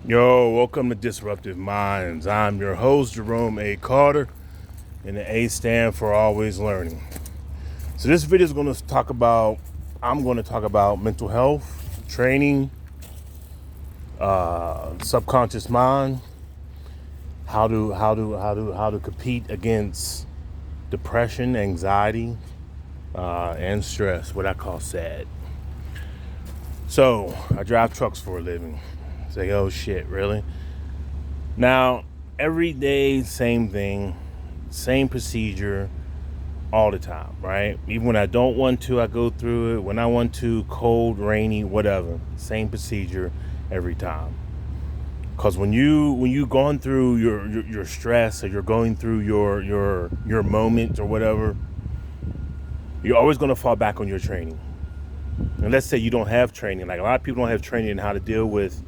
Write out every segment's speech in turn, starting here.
Yo, welcome to Disruptive Minds. I'm your host, Jerome A. Carter, and the A stand for always learning. So this video is going to talk about, I'm going to talk about mental health, training, subconscious mind, how to compete against depression, anxiety, and stress, what I call SAD. So I drive trucks for a living. Say, oh shit, really? Now, every day, same thing, same procedure, all the time, right? Even when I don't want to, I go through it. When I want to, cold, rainy, whatever, same procedure every time. Because when you going through your stress, or you're going through your moment or whatever, you're always going to fall back on your training. And let's say you don't have training. Like a lot of people don't have training in how to deal with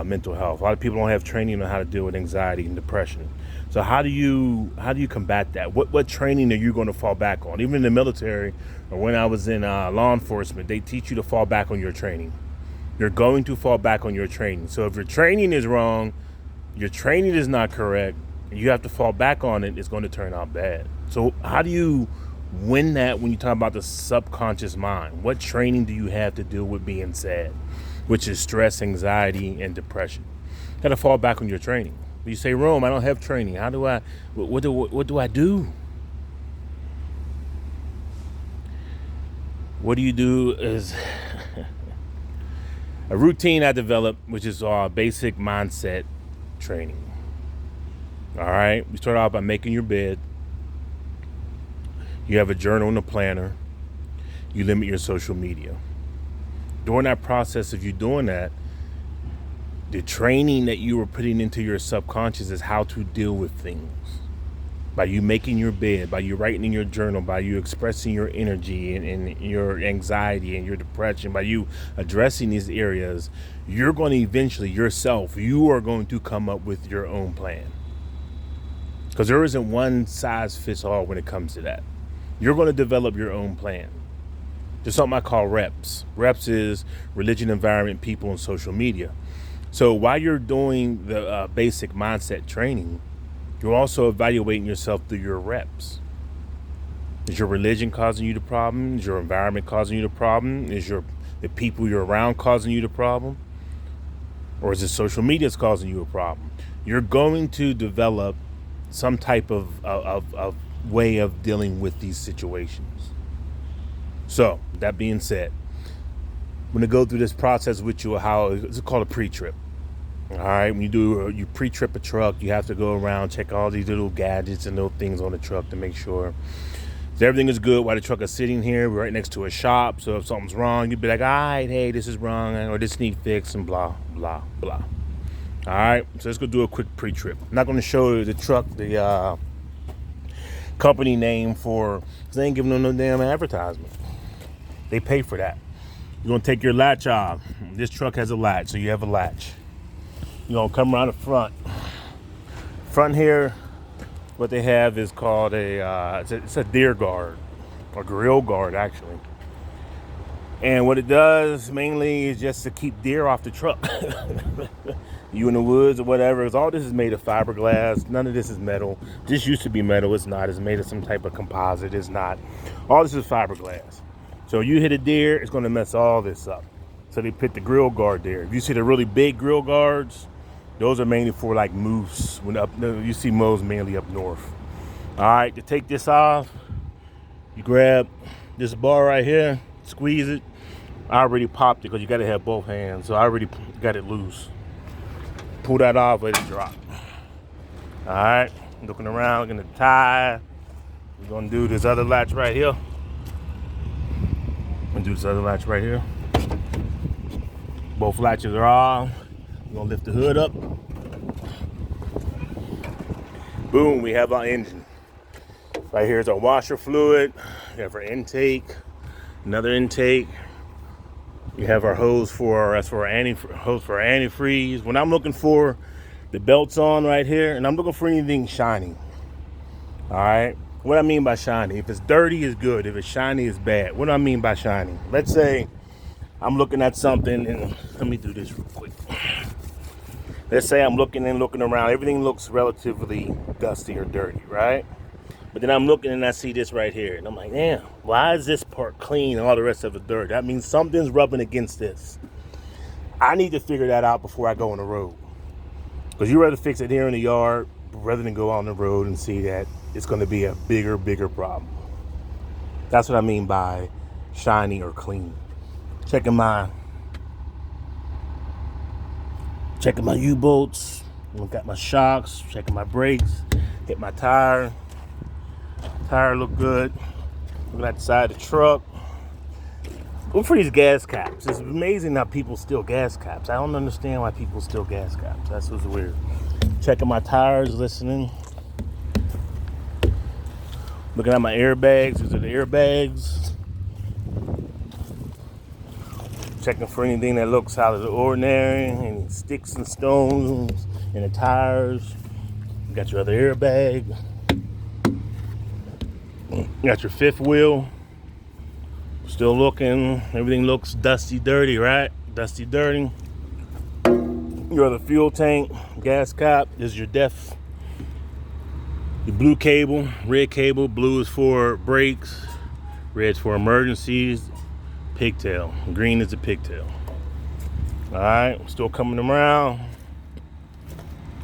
mental health. A lot of people don't have training on how to deal with anxiety and depression. So how do you combat that? What training are you going to fall back on? Even in the military, or when I was in law enforcement, they teach you to fall back on your training. You're going to fall back on your training. So if your training is wrong, your training is not correct, you have to fall back on it, it's going to turn out bad. So how do you win that when you talk about the subconscious mind? What training do you have to deal with being sad, which is stress, anxiety, and depression? You got to fall back on your training. You say, Rome, I don't have training. How do I, what do I do? What do you do is a routine I developed, which is basic mindset training. All right. You start out by making your bed. You have a journal and a planner. You limit your social media. During that process of you doing that, the training that you were putting into your subconscious is how to deal with things. By you making your bed, by you writing in your journal, by you expressing your energy and your anxiety and your depression, by you addressing these areas, you're going to eventually, yourself, you are going to come up with your own plan. Because there isn't one size fits all when it comes to that. You're going to develop your own plan. There's something I call reps. Reps is religion, environment, people, and social media. So while you're doing the basic mindset training, you're also evaluating yourself through your reps. Is your religion causing you the problem? Is your environment causing you the problem? Is the people you're around causing you the problem? Or is it social media that's causing you a problem? You're going to develop some type of way of dealing with these situations. So, that being said, I'm going to go through this process with you, how it's called a pre-trip. All right, when you pre-trip a truck, you have to go around, check all these little gadgets and little things on the truck to make sure that everything is good while the truck is sitting here. We're right next to a shop, so if something's wrong, you'd be like, all right, hey, this is wrong, or this needs fixed, and blah, blah, blah. All right, so let's go do a quick pre-trip. I'm not going to show you the truck, the company name because they ain't giving them no damn advertisement. They pay for that. You're going to take your latch off. This truck has a latch, so you have a latch. You're going to come around the front. Front here, what they have is called it's a deer guard, or grill guard, actually. And what it does mainly is just to keep deer off the truck. You in the woods or whatever. All this is made of fiberglass. None of this is metal. This used to be metal. It's not. It's made of some type of composite. It's not. All this is fiberglass. So you hit a deer, it's going to mess all this up. So they put the grill guard there. If you see the really big grill guards, those are mainly for like moose. You see moose mainly up north. All right, to take this off, you grab this bar right here, squeeze it. I already popped it because you got to have both hands. So I already got it loose. Pull that off, let it drop. All right, looking around, looking at the tie. We're going to do this other latch right here. Both latches are off. We're going to lift the hood up. Boom, we have our engine. Right here is our washer fluid. We have our intake, another intake. We have our hose for antifreeze. When I'm looking for the belts on right here, and I'm looking for anything shiny. All right. What I mean by shiny, if it's dirty, it's good. If it's shiny, it's bad. What do I mean by shiny? Let's say I'm looking at something, and let me do this real quick. let's say I'm looking around. Everything looks relatively dusty or dirty, right? But then I'm looking and I see this right here. And I'm like, damn, why is this part clean and all the rest of it dirt? That means something's rubbing against this. I need to figure that out before I go on the road. Because you'd rather fix it here in the yard rather than go on the road and see that it's going to be a bigger problem. That's what I mean by shiny or clean. Checking my U-bolts. Got my shocks. Checking my brakes. Hit my tire. Tire look good. Looking at the side of the truck. Look for these gas caps. It's amazing how people steal gas caps. I don't understand why people steal gas caps. That's what's weird. Checking my tires, listening. Looking at my airbags. These are the airbags. Checking for anything that looks out of the ordinary. Any sticks and stones in the tires. You got your other airbag. You got your fifth wheel. Still looking. Everything looks dusty, dirty, right? Dusty, dirty. Your other fuel tank, gas cap. This is your def. Your blue cable, red cable. Blue is for brakes. Red's for emergencies. Pigtail. Green is the pigtail. All right. Still coming around.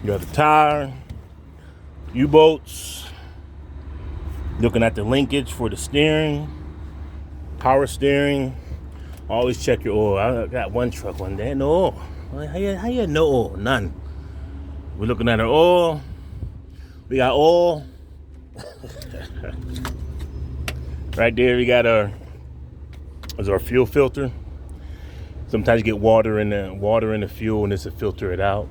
You got the tire. U-bolts. Looking at the linkage for the steering. Power steering. Always check your oil. I got one truck one day, no oil. How you had no oil? None. We're looking at our oil. We got oil. Right there we got our fuel filter. Sometimes you get water in the fuel and it's to filter it out.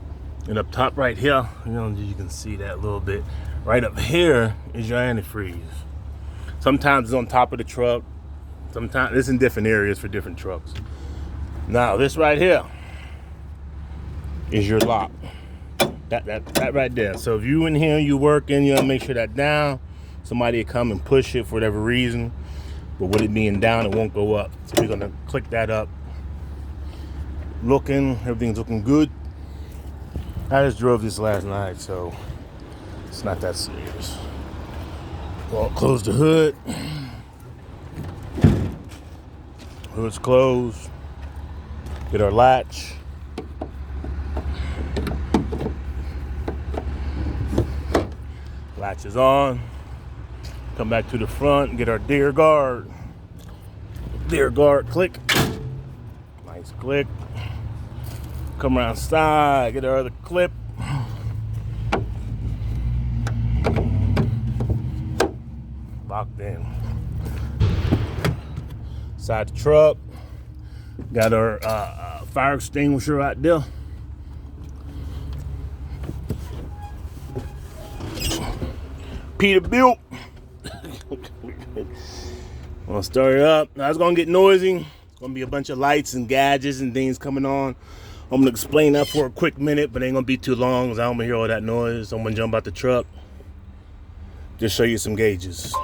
And up top right here, you can see that a little bit. Right up here is your antifreeze. Sometimes it's on top of the truck. Sometimes it's in different areas for different trucks. Now this right here is your lock. That right there. So if you in here, you working, you make sure that down. Somebody will come and push it for whatever reason. But with it being down, it won't go up. So we're gonna click that up. Looking, everything's looking good. I just drove this last night, so it's not that serious. Well, close the hood. Hood's closed. Get our latch. Latch is on. Come back to the front and get our deer guard. Deer guard click. Nice click. Come around side, get our other clip. Locked in. Side the truck. Got our fire extinguisher right there. Peterbilt. I'm gonna start it up. Now it's gonna get noisy. It's gonna be a bunch of lights and gadgets and things coming on. I'm gonna explain that for a quick minute, but it ain't gonna be too long because I don't wanna hear all that noise. I'm gonna jump out the truck. Just show you some gauges.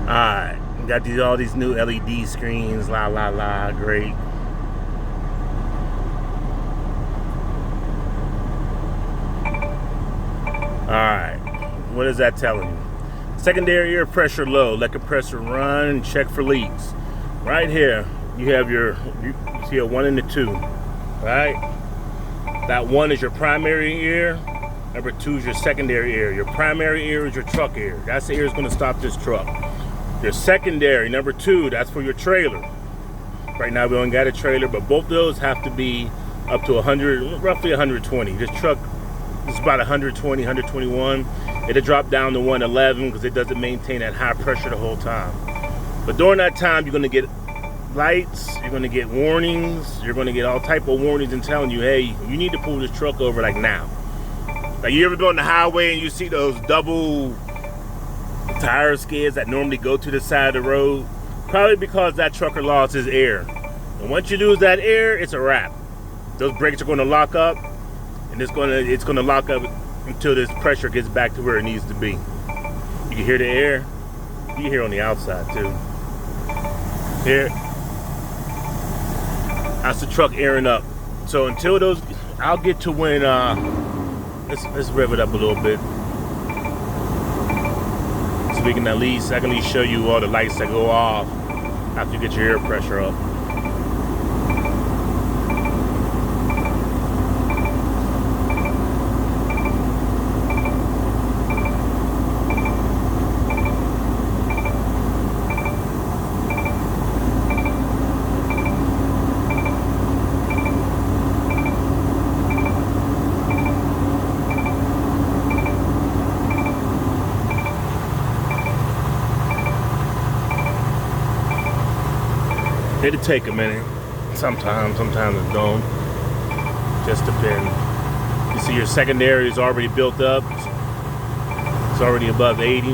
Alright, got all these new LED screens, great. Alright, what is that telling you? Secondary air pressure low, let compressor run and check for leaks. Right here, you have you see a 1 and a 2, right? That 1 is your primary air, number 2 is your secondary air. Your primary air is your truck air. That's the air that's gonna stop this truck. Your secondary, number 2, that's for your trailer. Right now we only got a trailer, but both of those have to be up to 100, roughly 120. This truck is about 120, 121. It'll drop down to 111 because it doesn't maintain that high pressure the whole time. But during that time, you're gonna get lights, you're gonna get warnings, you're gonna get all type of warnings and telling you, hey, you need to pull this truck over like now. Like you ever go on the highway and you see those double tire skids that normally go to the side of the road? Probably because that trucker lost his air. And once you lose that air, it's a wrap. Those brakes are going to lock up, and it's going to lock up until this pressure gets back to where it needs to be. You can hear the air. You can hear on the outside too. Here, that's the truck airing up. So until those, I'll get to when, let's rev it up a little bit. So we can I can at least show you all the lights that go off after you get your air pressure up. It'll take a minute. Sometimes it don't. Just depends. You see your secondary is already built up. It's already above 80.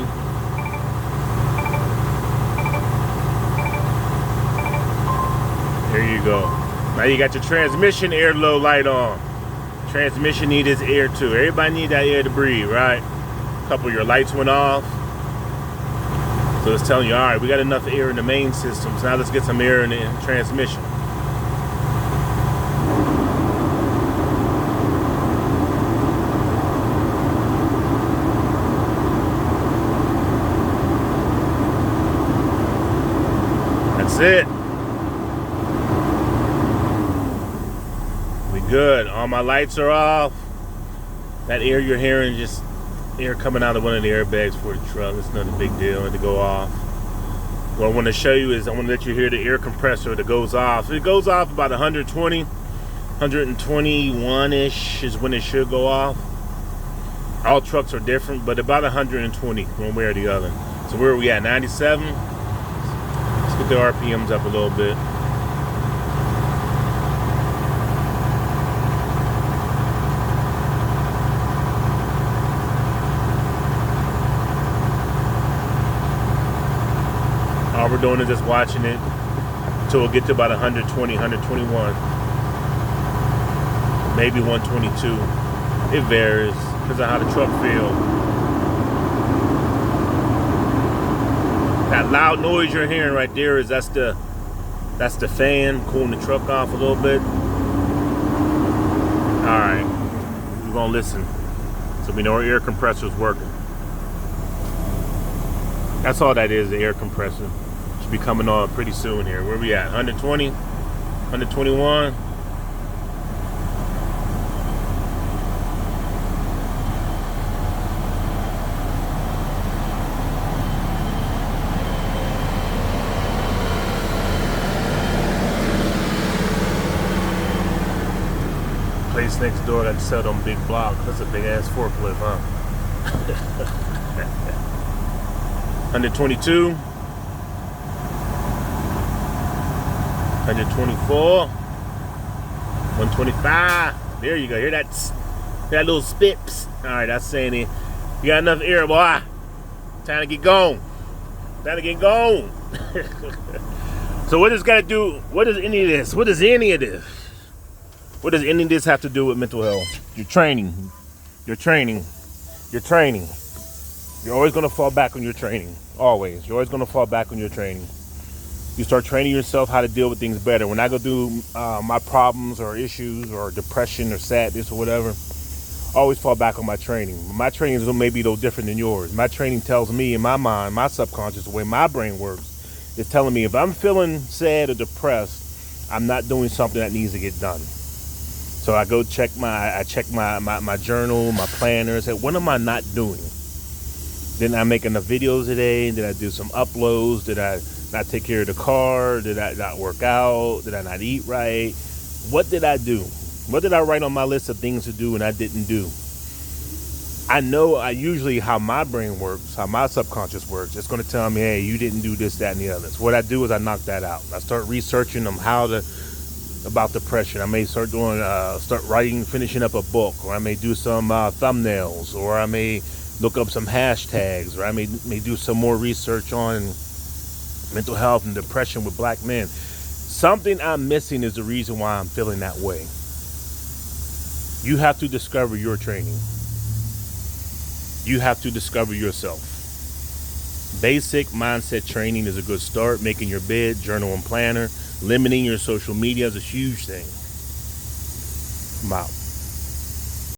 There you go. Now you got your transmission airflow light on. Transmission needs air too. Everybody need that air to breathe, right? A couple of your lights went off. So it's telling you, all right, we got enough air in the main system, so now let's get some air in the transmission. That's it. We good. All my lights are off. That air you're hearing just air coming out of one of the airbags for the truck. It's not a big deal to go off. What I want to show you is I want to let you hear the air compressor that goes off. It goes off about 120, 121-ish is when it should go off. All trucks are different, but about 120 one way or the other. So where are we at? 97? Let's get the RPMs up a little bit. All we're doing is just watching it until we get to about 120, 121, maybe 122. It varies because of how the truck feels. That loud noise you're hearing right there is that's the fan cooling the truck off a little bit. All right, we're gonna listen so we know our air compressor's working. That's all that is, the air compressor. Should be coming on pretty soon here. Where we at? 120? 121? Place next door that set on big block. That's a big ass forklift, huh? 122, 124, 125. There you go. Hear that little spit? All right, that's saying it. You got enough air, boy. Time to get going. Time to get going. So what does got to do? What does any of this? What does any of this? What does any of this have to do with mental health? Your training. Your training. Your training. You're always going to fall back on your training. Always. You're always going to fall back on your training. You start training yourself how to deal with things better. When I go through my problems or issues or depression or sadness or whatever, I always fall back on my training. My training is maybe a little different than yours. My training tells me in my mind, my subconscious, the way my brain works, is telling me if I'm feeling sad or depressed, I'm not doing something that needs to get done. So I go check my journal, my planner, and say, what am I not doing? Did I make enough videos today? Did I do some uploads? Did I not take care of the car? Did I not work out? Did I not eat right? What did I do? What did I write on my list of things to do and I didn't do? I know usually how my brain works, how my subconscious works. It's going to tell me, hey, you didn't do this, that, and the other. So what I do is I knock that out. I start researching about depression. I may start writing, finishing up a book, or I may do some thumbnails, or I may look up some hashtags, or I may do some more research on mental health and depression with black men. Something I'm missing is the reason why I'm feeling that way. You have to discover your training. You have to discover yourself. Basic mindset training is a good start. Making your bed, journal, and planner. Limiting your social media is a huge thing. I'm out.